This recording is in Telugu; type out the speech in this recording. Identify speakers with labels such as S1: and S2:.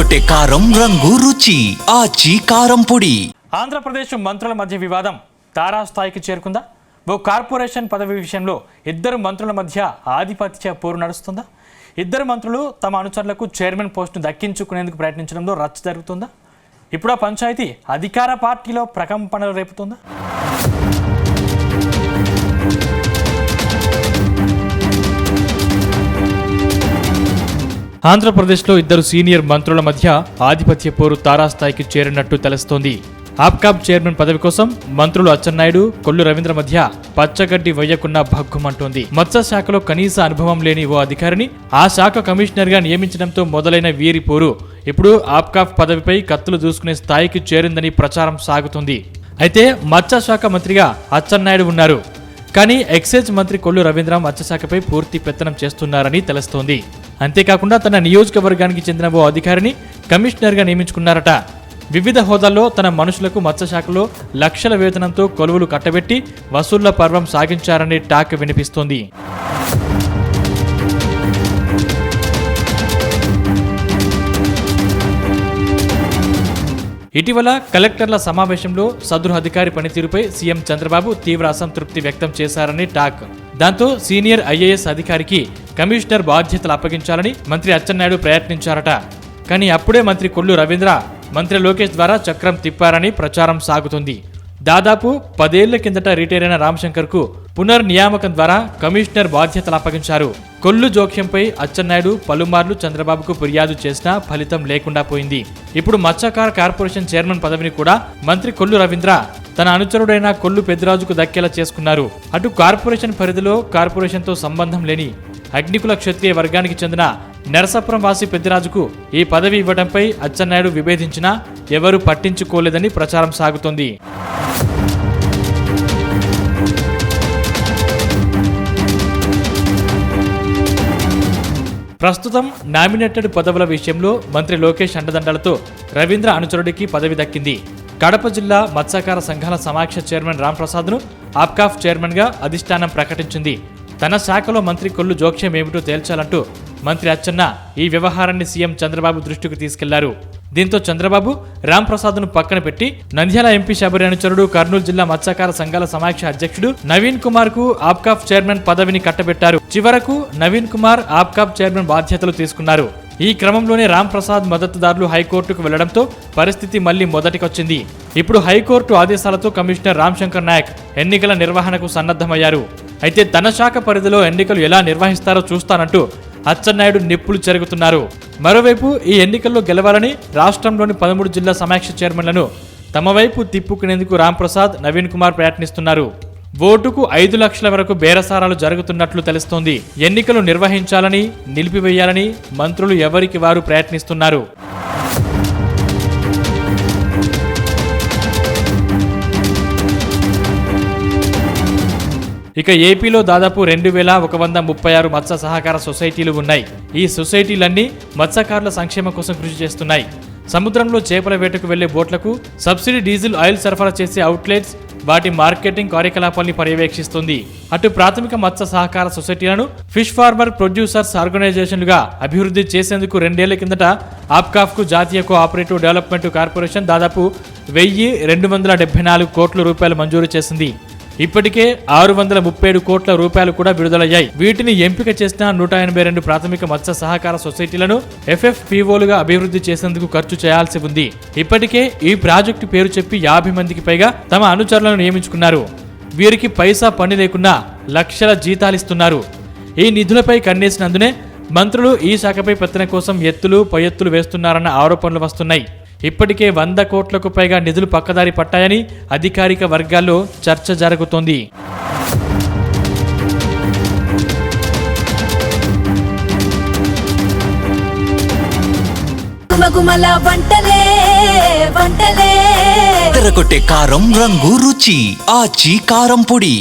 S1: అదరగొట్టే కారం రంగు రుచి ఆచి కారం పొడి.
S2: ఆంధ్రప్రదేశ్ మంత్రుల మధ్య వివాదం తారాస్థాయికి చేరుకుందా? ఓ కార్పొరేషన్ పదవి విషయంలో ఇద్దరు మంత్రుల మధ్య ఆధిపత్య పోరు నడుస్తుందా? ఇద్దరు మంత్రులు తమ అనుచరులకు చైర్మన్ పోస్టును దక్కించుకునేందుకు ప్రయత్నించడంలో రచ్చ జరుగుతుందా? ఇప్పుడు ఆ పంచాయతీ అధికార పార్టీలో ప్రకంపనలు రేపుతుందా? ఆంధ్రప్రదేశ్లో ఇద్దరు సీనియర్ మంత్రుల మధ్య ఆధిపత్య పోరు తారాస్థాయికి చేరినట్టు తెలుస్తోంది. ఆప్కాబ్ చైర్మన్ పదవి కోసం మంత్రులు అచ్చెన్నాయుడు, కొల్లు రవీంద్ర మధ్య పచ్చగడ్డి వేయకున్నా భగ్గుమంటోంది. మత్స్య శాఖలో కనీస అనుభవం లేని ఓ అధికారిని ఆ శాఖ కమిషనర్ గా నియమించడంతో మొదలైన వీరి పోరు ఇప్పుడు ఆప్కాబ్ పదవిపై కత్తులు దూసుకునే స్థాయికి చేరిందని ప్రచారం సాగుతుంది. అయితే మత్స్య శాఖ మంత్రిగా అచ్చెన్నాయుడు ఉన్నారు. కానీ ఎక్సైజ్ మంత్రి కొల్లు రవీంద్ర మత్స్యశాఖపై పూర్తి పెత్తనం చేస్తున్నారని తెలుస్తోంది. అంతేకాకుండా తన నియోజకవర్గానికి చెందిన ఓ అధికారిని కమిషనర్గా నియమించుకున్నారట. వివిధ హోదాల్లో తన మనుషులకు మత్స్యశాఖలో లక్షల వేతనంతో కొలువులు కట్టబెట్టి వసూళ్ల పర్వం సాగించారనే టాక్ వినిపిస్తోంది. ఇటీవల కలెక్టర్ల సమావేశంలో సదరు అధికారి పనితీరుపై సీఎం చంద్రబాబు తీవ్ర అసంతృప్తి వ్యక్తం చేశారని టాక్. దాంతో సీనియర్ ఐఏఎస్ అధికారికి కమిషనర్ బాధ్యతలు అప్పగించాలని మంత్రి అచ్చెన్నాయుడు ప్రయత్నించారట. కానీ అప్పుడే మంత్రి కొల్లు రవీంద్ర మంత్రి లోకేష్ ద్వారా చక్రం తిప్పారని ప్రచారం సాగుతుంది. దాదాపు 10 ఏళ్ల కిందట రిటైర్ అయిన రామశంకర్కు పునర్నియామకం ద్వారా కమిషనర్ బాధ్యతలు అప్పగించారు. కొల్లు జోక్యంపై అచ్చెన్నాయుడు పలుమార్లు చంద్రబాబుకు ఫిర్యాదు చేసినా ఫలితం లేకుండా పోయింది. ఇప్పుడు మత్స్యకార కార్పొరేషన్ చైర్మన్ పదవిని కూడా మంత్రి కొల్లు రవీంద్ర తన అనుచరుడైన కొల్లు పెద్దిరాజుకు దక్కేలా చేసుకున్నారు. అటు కార్పొరేషన్ పరిధిలో కార్పొరేషన్తో సంబంధం లేని అగ్నికుల క్షత్రియ వర్గానికి చెందిన నరసాపురం వాసి పెద్దిరాజుకు ఈ పదవి ఇవ్వడంపై అచ్చెన్నాయుడు విభేదించినా ఎవరూ పట్టించుకోలేదని ప్రచారం సాగుతోంది. ప్రస్తుతం నామినేటెడ్ పదవుల విషయంలో మంత్రి లోకేష్ అండదండలతో రవీంద్ర అనుచరుడికి పదవి దక్కింది. కడప జిల్లా మత్స్యకార సంఘాల సమాఖ్య చైర్మన్ రాంప్రసాద్ను ఆప్కాఫ్ చైర్మన్గా అధిష్టానం ప్రకటించింది. తన శాఖలో మంత్రి కొల్లు జోక్యం ఏమిటో తేల్చాలంటూ మంత్రి అచ్చెన్న ఈ వ్యవహారాన్ని సీఎం చంద్రబాబు దృష్టికి తీసుకెళ్లారు. దీంతో చంద్రబాబు రాంప్రసాద్ను పక్కన పెట్టి నంద్యాల ఎంపీ శబరి అనుచరుడు, కర్నూలు జిల్లా మత్స్యకార సంఘాల సమాఖ్య అధ్యక్షుడు నవీన్ కుమార్ కు ఆప్కాఫ్ చైర్మన్ పదవిని కట్టబెట్టారు. చివరకు నవీన్ కుమార్ ఆప్కాఫ్ చైర్మన్ బాధ్యతలు తీసుకున్నారు. ఈ క్రమంలోనే రాంప్రసాద్ మద్దతుదారులు హైకోర్టుకు వెళ్లడంతో పరిస్థితి మళ్లీ మొదటికొచ్చింది. ఇప్పుడు హైకోర్టు ఆదేశాలతో కమిషనర్ రామశంకర్ నాయక్ ఎన్నికల నిర్వహణకు సన్నద్ధమయ్యారు. అయితే తన శాఖ పరిధిలో ఎన్నికలు ఎలా నిర్వహిస్తారో చూస్తానంటూ అచ్చెన్నాయుడు నిప్పులు చెరుగుతున్నారు. మరోవైపు ఈ ఎన్నికల్లో గెలవాలని రాష్ట్రంలోని 13 జిల్లా సమాఖ్య చైర్మన్లను తమ వైపు తిప్పుకునేందుకు రాంప్రసాద్, నవీన్ కుమార్ ప్రయత్నిస్తున్నారు. ఓటుకు 5 లక్షల వరకు బేరసారాలు జరుగుతున్నట్లు తెలుస్తోంది. ఎన్నికలు నిర్వహించాలని, నిలిపివేయాలని మంత్రులు ఎవరికి వారు ప్రయత్నిస్తున్నారు. ఇక ఏపీలో దాదాపు 2136 మత్స్య సహకార సొసైటీలు ఉన్నాయి. ఈ సొసైటీలన్నీ మత్స్యకారుల సంక్షేమం కోసం కృషి చేస్తున్నాయి. సముద్రంలో చేపల వేటకు వెళ్లే బోట్లకు సబ్సిడీ డీజిల్ ఆయిల్ సరఫరా చేసే అవుట్లెట్స్, వాటి మార్కెటింగ్ కార్యకలాపాల్ని పర్యవేక్షిస్తుంది. అటు ప్రాథమిక మత్స్య సహకార సొసైటీలను ఫిష్ ఫార్మర్ ప్రొడ్యూసర్స్ ఆర్గనైజేషన్లుగా అభివృద్ధి చేసేందుకు 2 ఏళ్ల కిందట ఆప్కాఫ్కు జాతీయ కోఆపరేటివ్ డెవలప్మెంట్ కార్పొరేషన్ దాదాపు 1274 కోట్ల రూపాయలు మంజూరు చేసింది. ఇప్పటికే 637 కోట్ల రూపాయలు కూడా విడుదలయ్యాయి. వీటిని ఎంపిక చేసిన 182 ప్రాథమిక మత్స్య సహకార సొసైటీలను FFPOలుగా అభివృద్ధి చేసేందుకు ఖర్చు చేయాల్సి ఉంది. ఇప్పటికే ఈ ప్రాజెక్టు పేరు చెప్పి 50 మందికి పైగా తమ అనుచరులను నియమించుకున్నారు. వీరికి పైసా పని లేకుండా లక్షల జీతాలిస్తున్నారు. ఈ నిధులపై కన్నేసినందునే మంత్రులు ఈ శాఖపై పెత్తనం కోసం ఎత్తులు పై ఎత్తులు వేస్తున్నారన్న ఆరోపణలు వస్తున్నాయి. ఇప్పటికే 100 కోట్లకు పైగా నిధులు పక్కదారి పట్టాయని అధికారిక వర్గాల్లో చర్చ జరుగుతోంది.
S1: అదరగొట్టే కారం రంగు రుచి ఆచి కారం పొడి.